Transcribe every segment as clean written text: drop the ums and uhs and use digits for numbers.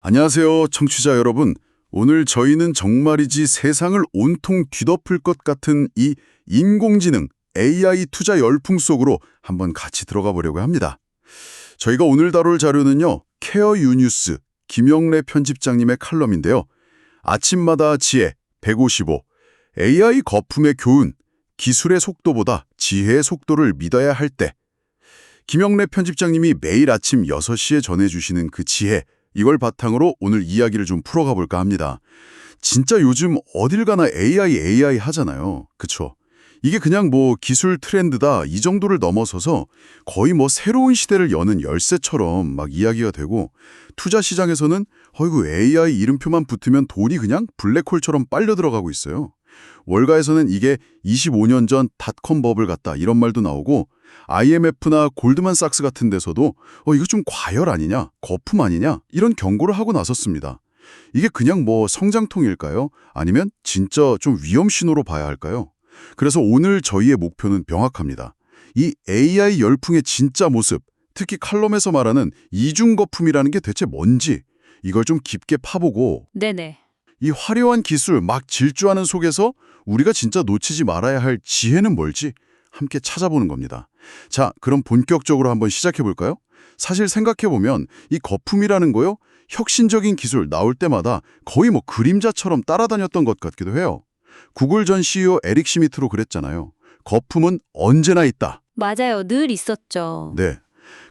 안녕하세요, 청취자 여러분. 오늘 저희는 정말이지 세상을 온통 뒤덮을 것 같은 이 인공지능 AI 투자 열풍 속으로 한번 같이 들어가 보려고 합니다. 저희가 오늘 다룰 자료는요, 케어 유뉴스 김영래 편집장님의 칼럼인데요. 아침마다 지혜 155, AI 거품의 교훈, 기술의 속도보다 지혜의 속도를 믿어야 할 때. 김영래 편집장님이 매일 아침 6시에 전해주시는 그 지혜, 이걸 바탕으로 오늘 이야기를 좀 풀어가 볼까 합니다. 진짜 요즘 어딜 가나 AI 하잖아요. 그쵸? 이게 그냥 뭐 기술 트렌드다 이 정도를 넘어서서 거의 뭐 새로운 시대를 여는 열쇠처럼 막 이야기가 되고, 투자 시장에서는 어이구 AI 이름표만 붙으면 돈이 그냥 블랙홀처럼 빨려 들어가고 있어요. 월가에서는 이게 25년 전 닷컴 버블 같다 이런 말도 나오고, IMF나 골드만삭스 같은 데서도 이거 좀 과열 아니냐, 거품 아니냐 이런 경고를 하고 나섰습니다. 이게 그냥 뭐 성장통일까요? 아니면 진짜 좀 위험 신호로 봐야 할까요? 그래서 오늘 저희의 목표는 명확합니다. 이 AI 열풍의 진짜 모습, 특히 칼럼에서 말하는 이중 거품이라는 게 대체 뭔지 이걸 좀 깊게 파보고, 네네. 이 화려한 기술 막 질주하는 속에서 우리가 진짜 놓치지 말아야 할 지혜는 뭘지 함께 찾아보는 겁니다. 자, 그럼 본격적으로 한번 시작해 볼까요? 사실 생각해보면 이 거품이라는 거요, 혁신적인 기술 나올 때마다 거의 뭐 그림자처럼 따라다녔던 것 같기도 해요. 구글 전 CEO 에릭 시미트로 그랬잖아요. 거품은 언제나 있다. 맞아요. 늘 있었죠. 네.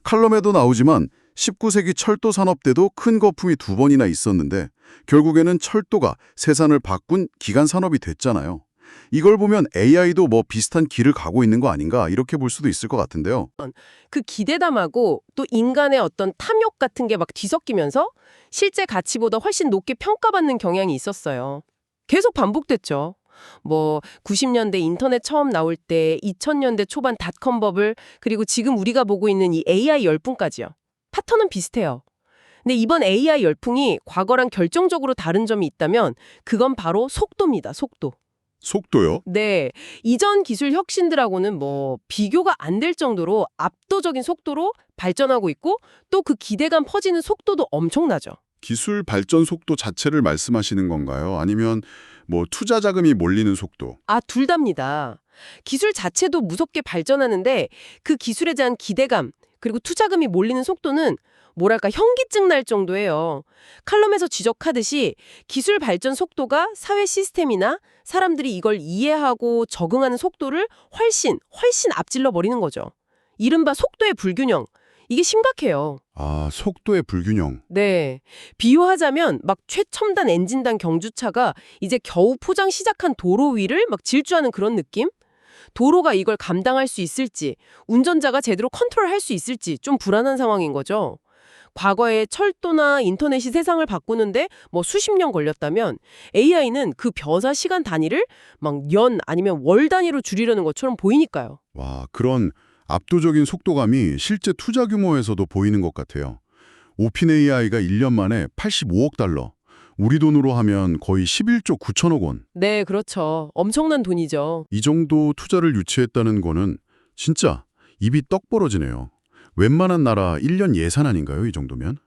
칼럼에도 나오지만 19세기 철도 산업 때도 큰 거품이 2번이나 있었는데 결국에는 철도가 세상을 바꾼 기간 산업이 됐잖아요. 이걸 보면 AI도 뭐 비슷한 길을 가고 있는 거 아닌가 이렇게 볼 수도 있을 것 같은데요. 그 기대담하고 또 인간의 어떤 탐욕 같은 게 막 뒤섞이면서 실제 가치보다 훨씬 높게 평가받는 경향이 있었어요. 계속 반복됐죠. 뭐 90년대 인터넷 처음 나올 때 2000년대 초반 닷컴 버블, 그리고 지금 우리가 보고 있는 이 AI 열풍까지요. 패턴은 비슷해요. 근데 이번 AI 열풍이 과거랑 결정적으로 다른 점이 있다면 그건 바로 속도입니다. 속도. 속도요? 네, 이전 기술 혁신들하고는 뭐 비교가 안 될 정도로 압도적인 속도로 발전하고 있고, 또 그 기대감 퍼지는 속도도 엄청나죠. 기술 발전 속도 자체를 말씀하시는 건가요? 아니면 뭐 투자 자금이 몰리는 속도? 아, 둘 다입니다. 기술 자체도 무섭게 발전하는데 그 기술에 대한 기대감, 그리고 투자금이 몰리는 속도는 뭐랄까 현기증 날 정도예요. 칼럼에서 지적하듯이 기술 발전 속도가 사회 시스템이나 사람들이 이걸 이해하고 적응하는 속도를 훨씬 앞질러 버리는 거죠. 이른바 속도의 불균형. 이게 심각해요. 아, 속도의 불균형. 네. 비유하자면 막 최첨단 엔진단 경주차가 이제 겨우 포장 시작한 도로 위를 막 질주하는 그런 느낌? 도로가 이걸 감당할 수 있을지, 운전자가 제대로 컨트롤할 수 있을지 좀 불안한 상황인 거죠. 과거에 철도나 인터넷이 세상을 바꾸는데 뭐 수십 년 걸렸다면 AI는 그 벼사 시간 단위를 막 년 아니면 월 단위로 줄이려는 것처럼 보이니까요. 와, 그런 압도적인 속도감이 실제 투자 규모에서도 보이는 것 같아요. 오픈 AI가 1년 만에 85억 달러, 우리 돈으로 하면 거의 11조 9천억 원. 네, 그렇죠. 엄청난 돈이죠. 이 정도 투자를 유치했다는 거는 진짜 입이 떡 벌어지네요. 웬만한 나라 1년 예산 아닌가요, 이 정도면?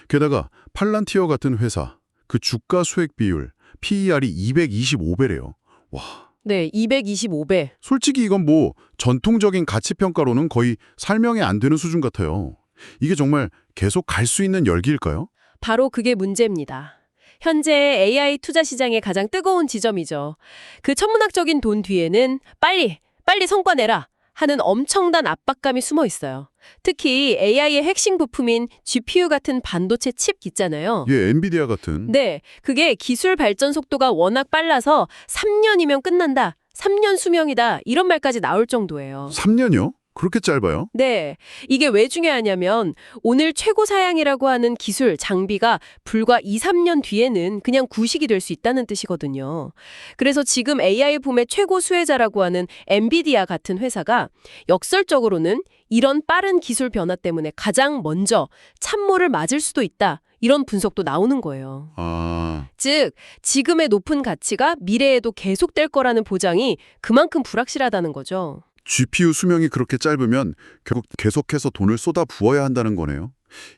게다가 팔란티어 같은 회사, 그 주가 수익 비율, PER이 225배래요. 와, 네, 225배. 솔직히 이건 뭐 전통적인 가치평가로는 거의 설명이 안 되는 수준 같아요. 이게 정말 계속 갈 수 있는 열기일까요? 바로 그게 문제입니다. 현재 AI 투자 시장의 가장 뜨거운 지점이죠. 그 천문학적인 돈 뒤에는 빨리 성과 내라 하는 엄청난 압박감이 숨어 있어요. 특히 AI의 핵심 부품인 GPU 같은 반도체 칩 있잖아요. 예, 엔비디아 같은. 네, 그게 기술 발전 속도가 워낙 빨라서 3년이면 끝난다, 3년 수명이다 이런 말까지 나올 정도예요. 3년이요? 그렇게 짧아요? 네, 이게 왜 중요하냐면 오늘 최고 사양이라고 하는 기술, 장비가 불과 2, 3년 뒤에는 그냥 구식이 될 수 있다는 뜻이거든요. 그래서 지금 AI 붐의 최고 수혜자라고 하는 엔비디아 같은 회사가 역설적으로는 이런 빠른 기술 변화 때문에 가장 먼저 찬물을 맞을 수도 있다, 이런 분석도 나오는 거예요. 아, 즉, 지금의 높은 가치가 미래에도 계속될 거라는 보장이 그만큼 불확실하다는 거죠. GPU 수명이 그렇게 짧으면 결국 계속해서 돈을 쏟아 부어야 한다는 거네요.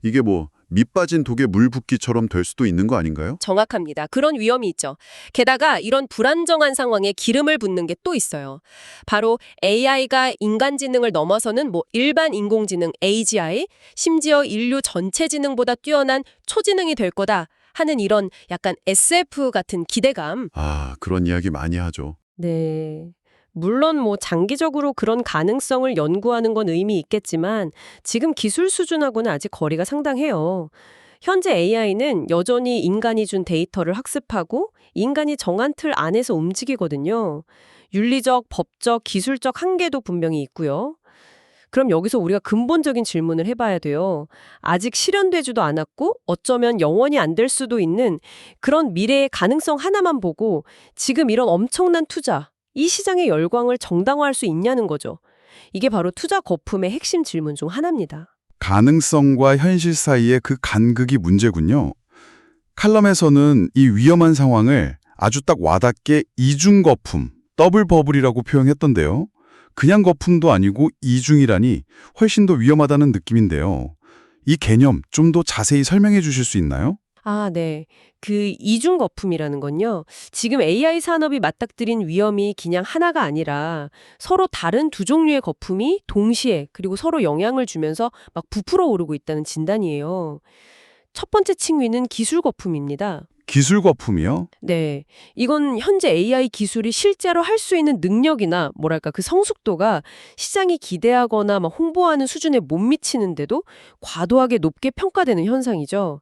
이게 뭐 밑 빠진 독에 물 붓기처럼 될 수도 있는 거 아닌가요? 정확합니다. 그런 위험이 있죠. 게다가 이런 불안정한 상황에 기름을 붓는 게 또 있어요. 바로 AI가 인간 지능을 넘어서는 일반 인공지능 AGI, 심지어 인류 전체 지능보다 뛰어난 초지능이 될 거다 하는 이런 약간 SF 같은 기대감. 아, 그런 이야기 많이 하죠. 네. 물론 장기적으로 그런 가능성을 연구하는 건 의미 있겠지만 지금 기술 수준하고는 아직 거리가 상당해요. 현재 AI는 여전히 인간이 준 데이터를 학습하고 인간이 정한 틀 안에서 움직이거든요. 윤리적, 법적, 기술적 한계도 분명히 있고요. 그럼 여기서 우리가 근본적인 질문을 해봐야 돼요. 아직 실현되지도 않았고 어쩌면 영원히 안 될 수도 있는 그런 미래의 가능성 하나만 보고 지금 이런 엄청난 투자, 이 시장의 열광을 정당화할 수 있냐는 거죠. 이게 바로 투자 거품의 핵심 질문 중 하나입니다. 가능성과 현실 사이의 그 간극이 문제군요. 칼럼에서는 이 위험한 상황을 아주 딱 와닿게 이중 거품, 더블 버블이라고 표현했던데요. 그냥 거품도 아니고 이중이라니 훨씬 더 위험하다는 느낌인데요. 이 개념 좀 더 자세히 설명해 주실 수 있나요? 아, 네. 그 이중 거품이라는 건요. 지금 AI 산업이 맞닥뜨린 위험이 그냥 하나가 아니라 서로 다른 두 종류의 거품이 동시에 그리고 서로 영향을 주면서 막 부풀어 오르고 있다는 진단이에요. 첫 번째 층위는 기술 거품입니다. 기술 거품이요? 네. 이건 현재 AI 기술이 실제로 할 수 있는 능력이나 그 성숙도가 시장이 기대하거나 홍보하는 수준에 못 미치는데도 과도하게 높게 평가되는 현상이죠.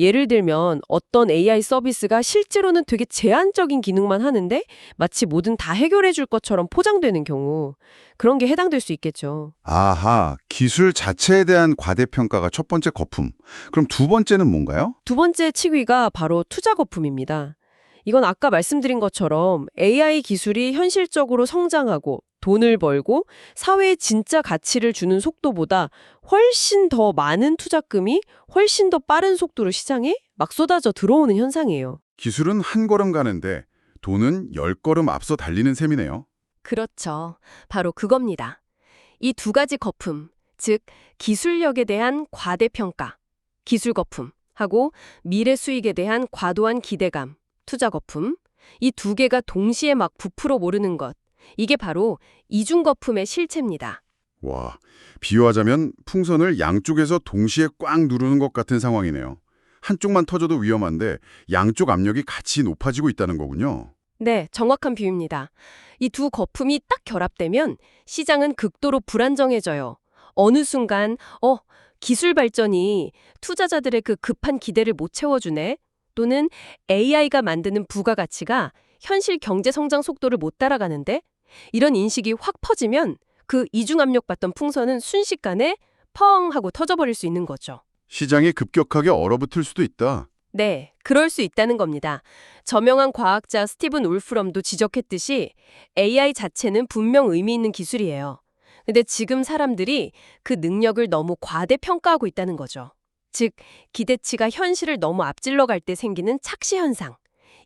예를 들면 어떤 AI 서비스가 실제로는 되게 제한적인 기능만 하는데 마치 뭐든 다 해결해 줄 것처럼 포장되는 경우 그런 게 해당될 수 있겠죠. 아하, 기술 자체에 대한 과대평가가 첫 번째 거품. 그럼 두 번째는 뭔가요? 두 번째 칙위가 바로 투자 거품입니다. 이건 아까 말씀드린 것처럼 AI 기술이 현실적으로 성장하고 돈을 벌고 사회에 진짜 가치를 주는 속도보다 훨씬 더 많은 투자금이 훨씬 더 빠른 속도로 시장에 막 쏟아져 들어오는 현상이에요. 기술은 한 걸음 가는데 돈은 10걸음 앞서 달리는 셈이네요. 그렇죠. 바로 그겁니다. 이 두 가지 거품, 즉 기술력에 대한 과대평가, 기술 거품, 하고 미래 수익에 대한 과도한 기대감, 투자 거품, 이 두 개가 동시에 막 부풀어 오르는 것, 이게 바로 이중 거품의 실체입니다. 와, 비유하자면 풍선을 양쪽에서 동시에 꽉 누르는 것 같은 상황이네요. 한쪽만 터져도 위험한데 양쪽 압력이 같이 높아지고 있다는 거군요. 네, 정확한 비유입니다. 이 두 거품이 딱 결합되면 시장은 극도로 불안정해져요. 어느 순간, 기술 발전이 투자자들의 그 급한 기대를 못 채워주네? 또는 AI가 만드는 부가가치가 현실 경제 성장 속도를 못 따라가는데? 이런 인식이 확 퍼지면 그 이중압력 받던 풍선은 순식간에 펑 하고 터져버릴 수 있는 거죠. 시장이 급격하게 얼어붙을 수도 있다. 네, 그럴 수 있다는 겁니다. 저명한 과학자 스티븐 울프럼도 지적했듯이 AI 자체는 분명 의미 있는 기술이에요. 근데 지금 사람들이 그 능력을 너무 과대평가하고 있다는 거죠. 즉, 기대치가 현실을 너무 앞질러 갈 때 생기는 착시 현상.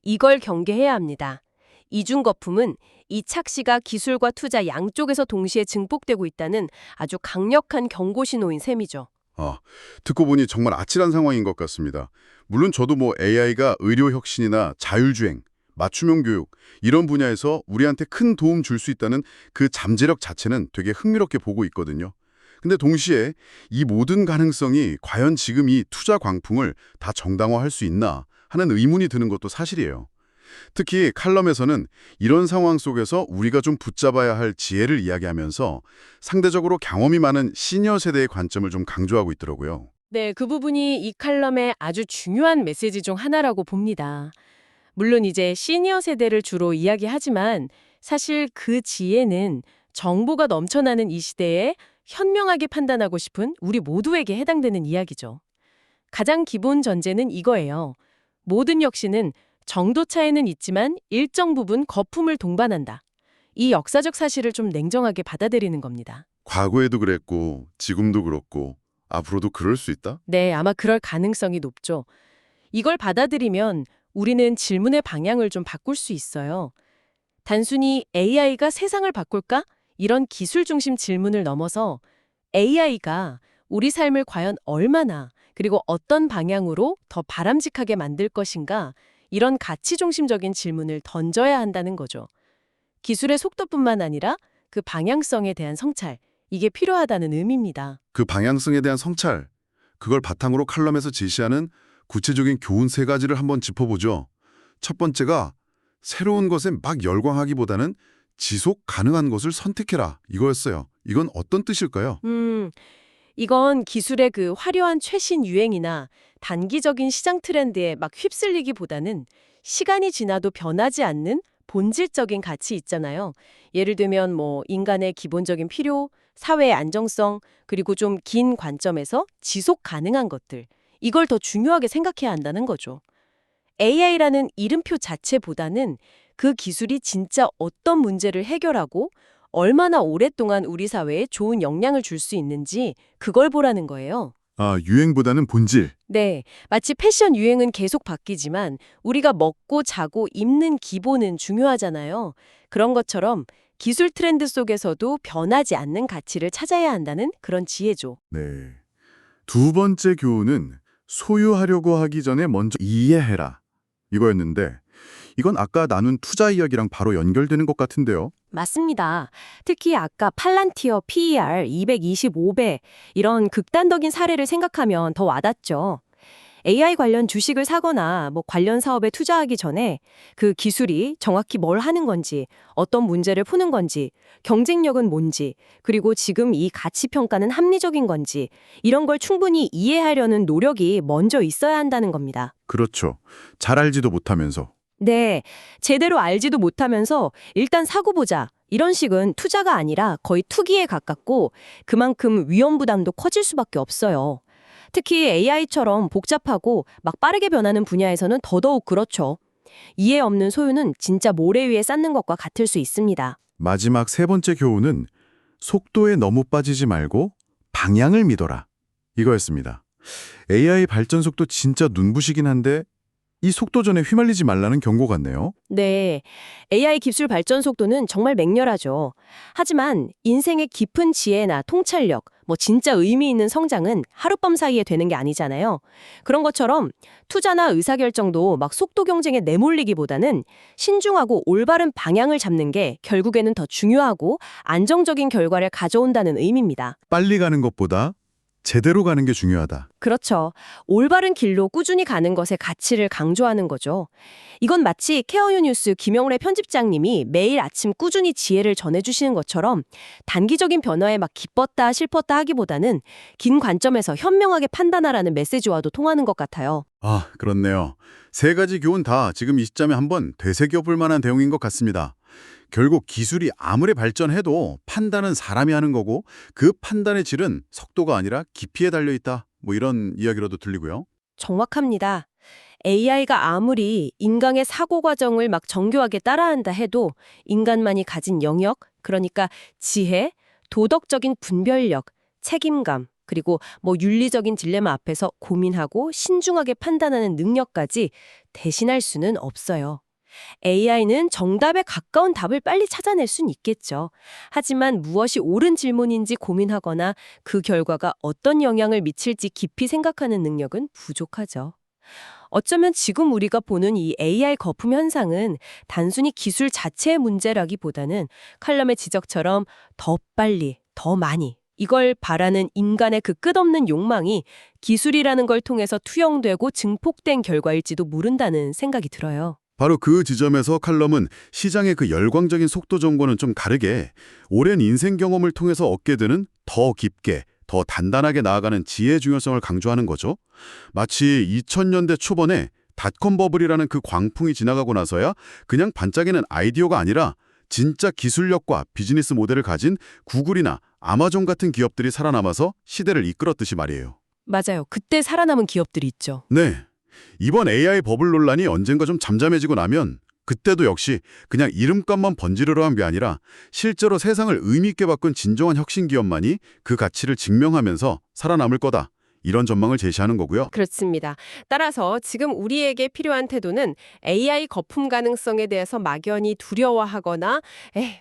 이걸 경계해야 합니다. 이중 거품은 이 착시가 기술과 투자 양쪽에서 동시에 증폭되고 있다는 아주 강력한 경고 신호인 셈이죠. 듣고 보니 정말 아찔한 상황인 것 같습니다. 물론 저도 AI가 의료 혁신이나 자율주행, 맞춤형 교육 이런 분야에서 우리한테 큰 도움 줄 수 있다는 그 잠재력 자체는 되게 흥미롭게 보고 있거든요. 근데 동시에 이 모든 가능성이 과연 지금 이 투자 광풍을 다 정당화할 수 있나 하는 의문이 드는 것도 사실이에요. 특히 칼럼에서는 이런 상황 속에서 우리가 좀 붙잡아야 할 지혜를 이야기하면서 상대적으로 경험이 많은 시니어 세대의 관점을 좀 강조하고 있더라고요. 네, 그 부분이 이 칼럼의 아주 중요한 메시지 중 하나라고 봅니다. 물론 이제 시니어 세대를 주로 이야기하지만 사실 그 지혜는 정보가 넘쳐나는 이 시대에 현명하게 판단하고 싶은 우리 모두에게 해당되는 이야기죠. 가장 기본 전제는 이거예요. 모든 혁신은 정도 차이는 있지만 일정 부분 거품을 동반한다. 이 역사적 사실을 좀 냉정하게 받아들이는 겁니다. 과거에도 그랬고 지금도 그렇고 앞으로도 그럴 수 있다? 네, 아마 그럴 가능성이 높죠. 이걸 받아들이면 우리는 질문의 방향을 좀 바꿀 수 있어요. 단순히 AI가 세상을 바꿀까? 이런 기술 중심 질문을 넘어서 AI가 우리 삶을 과연 얼마나 그리고 어떤 방향으로 더 바람직하게 만들 것인가, 이런 가치 중심적인 질문을 던져야 한다는 거죠. 기술의 속도뿐만 아니라 그 방향성에 대한 성찰, 이게 필요하다는 의미입니다. 그 방향성에 대한 성찰, 그걸 바탕으로 칼럼에서 제시하는 구체적인 교훈 3가지를 한번 짚어보죠. 첫 번째가 새로운 것에 막 열광하기보다는 지속 가능한 것을 선택해라, 이거였어요. 이건 어떤 뜻일까요? 이건 기술의 그 화려한 최신 유행이나 단기적인 시장 트렌드에 막 휩쓸리기보다는 시간이 지나도 변하지 않는 본질적인 가치 있잖아요. 예를 들면 뭐 인간의 기본적인 필요, 사회의 안정성, 그리고 좀 긴 관점에서 지속 가능한 것들. 이걸 더 중요하게 생각해야 한다는 거죠. AI라는 이름표 자체보다는 그 기술이 진짜 어떤 문제를 해결하고 얼마나 오랫동안 우리 사회에 좋은 영향을 줄 수 있는지 그걸 보라는 거예요. 아, 유행보다는 본질. 네, 마치 패션 유행은 계속 바뀌지만 우리가 먹고 자고 입는 기본은 중요하잖아요. 그런 것처럼 기술 트렌드 속에서도 변하지 않는 가치를 찾아야 한다는 그런 지혜죠. 네. 두 번째 교훈은 소유하려고 하기 전에 먼저 이해해라, 이거였는데 이건 아까 나눈 투자 이야기랑 바로 연결되는 것 같은데요. 맞습니다. 특히 아까 팔란티어 PER 225배 이런 극단적인 사례를 생각하면 더 와닿죠. AI 관련 주식을 사거나 뭐 관련 사업에 투자하기 전에 그 기술이 정확히 뭘 하는 건지, 어떤 문제를 푸는 건지, 경쟁력은 뭔지, 그리고 지금 이 가치 평가는 합리적인 건지 이런 걸 충분히 이해하려는 노력이 먼저 있어야 한다는 겁니다. 그렇죠. 잘 알지도 못하면서. 네, 제대로 알지도 못하면서 일단 사고 보자. 이런 식은 투자가 아니라 거의 투기에 가깝고 그만큼 위험 부담도 커질 수밖에 없어요. 특히 AI처럼 복잡하고 막 빠르게 변하는 분야에서는 더더욱 그렇죠. 이해 없는 소유는 진짜 모래 위에 쌓는 것과 같을 수 있습니다. 마지막 3번째 교훈은 속도에 너무 빠지지 말고 방향을 믿어라, 이거였습니다. AI 발전 속도 진짜 눈부시긴 한데 이 속도전에 휘말리지 말라는 경고 같네요. 네, AI 기술 발전 속도는 정말 맹렬하죠. 하지만 인생의 깊은 지혜나 통찰력, 뭐 진짜 의미 있는 성장은 하룻밤 사이에 되는 게 아니잖아요. 그런 것처럼 투자나 의사결정도 막 속도 경쟁에 내몰리기보다는 신중하고 올바른 방향을 잡는 게 결국에는 더 중요하고 안정적인 결과를 가져온다는 의미입니다. 빨리 가는 것보다 제대로 가는 게 중요하다. 그렇죠. 올바른 길로 꾸준히 가는 것의 가치를 강조하는 거죠. 이건 마치 케어유 뉴스 김영래 편집장님이 매일 아침 꾸준히 지혜를 전해주시는 것처럼 단기적인 변화에 막 기뻤다 슬펐다 하기보다는 긴 관점에서 현명하게 판단하라는 메시지와도 통하는 것 같아요. 아, 그렇네요. 3가지 교훈 다 지금 이 시점에 한번 되새겨볼 만한 내용인 것 같습니다. 결국 기술이 아무리 발전해도 판단은 사람이 하는 거고 그 판단의 질은 속도가 아니라 깊이에 달려있다. 뭐 이런 이야기로도 들리고요. 정확합니다. AI가 아무리 인간의 사고 과정을 막 정교하게 따라한다 해도 인간만이 가진 영역, 그러니까 지혜, 도덕적인 분별력, 책임감, 그리고 뭐 윤리적인 딜레마 앞에서 고민하고 신중하게 판단하는 능력까지 대신할 수는 없어요. AI는 정답에 가까운 답을 빨리 찾아낼 수는 있겠죠. 하지만 무엇이 옳은 질문인지 고민하거나 그 결과가 어떤 영향을 미칠지 깊이 생각하는 능력은 부족하죠. 어쩌면 지금 우리가 보는 이 AI 거품 현상은 단순히 기술 자체의 문제라기보다는 칼럼의 지적처럼 더 빨리, 더 많이 이걸 바라는 인간의 그 끝없는 욕망이 기술이라는 걸 통해서 투영되고 증폭된 결과일지도 모른다는 생각이 들어요. 바로 그 지점에서 칼럼은 시장의 그 열광적인 속도 정보는 좀 다르게 오랜 인생 경험을 통해서 얻게 되는 더 깊게, 더 단단하게 나아가는 지혜의 중요성을 강조하는 거죠. 마치 2000년대 초반에 닷컴 버블이라는 그 광풍이 지나가고 나서야 그냥 반짝이는 아이디어가 아니라 진짜 기술력과 비즈니스 모델을 가진 구글이나 아마존 같은 기업들이 살아남아서 시대를 이끌었듯이 말이에요. 맞아요. 그때 살아남은 기업들이 있죠. 네. 이번 AI 버블 논란이 언젠가 좀 잠잠해지고 나면 그때도 역시 그냥 이름값만 번지르르 한 게 아니라 실제로 세상을 의미 있게 바꾼 진정한 혁신 기업만이 그 가치를 증명하면서 살아남을 거다. 이런 전망을 제시하는 거고요. 그렇습니다. 따라서 지금 우리에게 필요한 태도는 AI 거품 가능성에 대해서 막연히 두려워하거나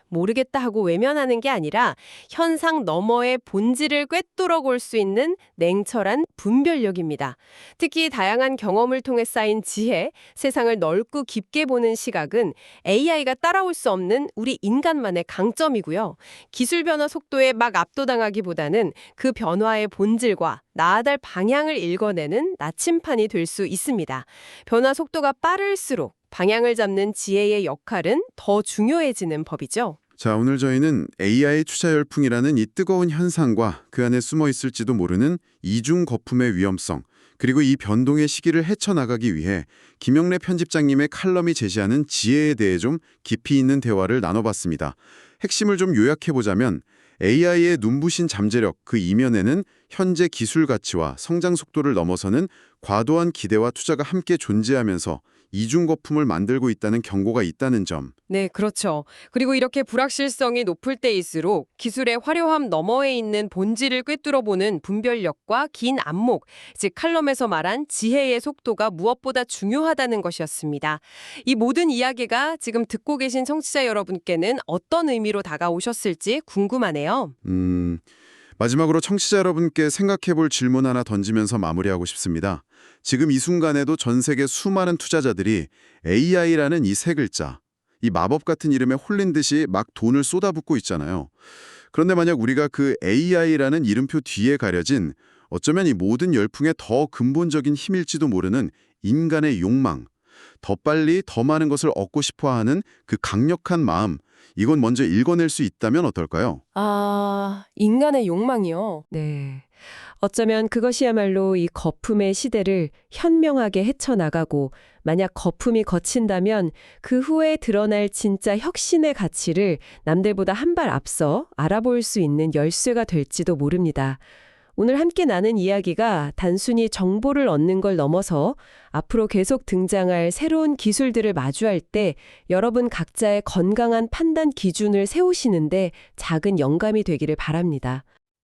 모르겠다 하고 외면하는 게 아니라 현상 너머의 본질을 꿰뚫어 볼 수 있는 냉철한 분별력입니다. 특히 다양한 경험을 통해 쌓인 지혜, 세상을 넓고 깊게 보는 시각은 AI가 따라올 수 없는 우리 인간만의 강점이고요. 기술 변화 속도에 막 압도당하기보다는 그 변화의 본질과 나아갈 방향을 읽어내는 나침판이 될 수 있습니다. 변화 속도가 빠를수록 방향을 잡는 지혜의 역할은 더 중요해지는 법이죠. 자, 오늘 저희는 AI 투자 열풍이라는 이 뜨거운 현상과 그 안에 숨어 있을지도 모르는 이중 거품의 위험성, 그리고 이 변동의 시기를 헤쳐나가기 위해 김영래 편집장님의 칼럼이 제시하는 지혜에 대해 좀 깊이 있는 대화를 나눠봤습니다. 핵심을 좀 요약해보자면 AI의 눈부신 잠재력 그 이면에는 현재 기술 가치와 성장 속도를 넘어서는 과도한 기대와 투자가 함께 존재하면서 이중 거품을 만들고 있다는 경고가 있다는 점. 네, 그렇죠. 그리고 이렇게 불확실성이 높을 때일수록 기술의 화려함 너머에 있는 본질을 꿰뚫어보는 분별력과 긴 안목, 즉 칼럼에서 말한 지혜의 속도가 무엇보다 중요하다는 것이었습니다. 이 모든 이야기가 지금 듣고 계신 청취자 여러분께는 어떤 의미로 다가오셨을지 궁금하네요. 마지막으로 청취자 여러분께 생각해볼 질문 하나 던지면서 마무리하고 싶습니다. 지금 이 순간에도 전 세계 수많은 투자자들이 AI라는 이 세 글자, 이 마법 같은 이름에 홀린 듯이 막 돈을 쏟아붓고 있잖아요. 그런데 만약 우리가 그 AI라는 이름표 뒤에 가려진 어쩌면 이 모든 열풍의 더 근본적인 힘일지도 모르는 인간의 욕망, 더 빨리 더 많은 것을 얻고 싶어하는 그 강력한 마음, 이건 먼저 읽어낼 수 있다면 어떨까요? 인간의 욕망이요. 네. 어쩌면 그것이야말로 이 거품의 시대를 현명하게 헤쳐나가고 만약 거품이 거친다면 그 후에 드러날 진짜 혁신의 가치를 남들보다 한 발 앞서 알아볼 수 있는 열쇠가 될지도 모릅니다. 오늘 함께 나눈 이야기가 단순히 정보를 얻는 걸 넘어서 앞으로 계속 등장할 새로운 기술들을 마주할 때 여러분 각자의 건강한 판단 기준을 세우시는데 작은 영감이 되기를 바랍니다.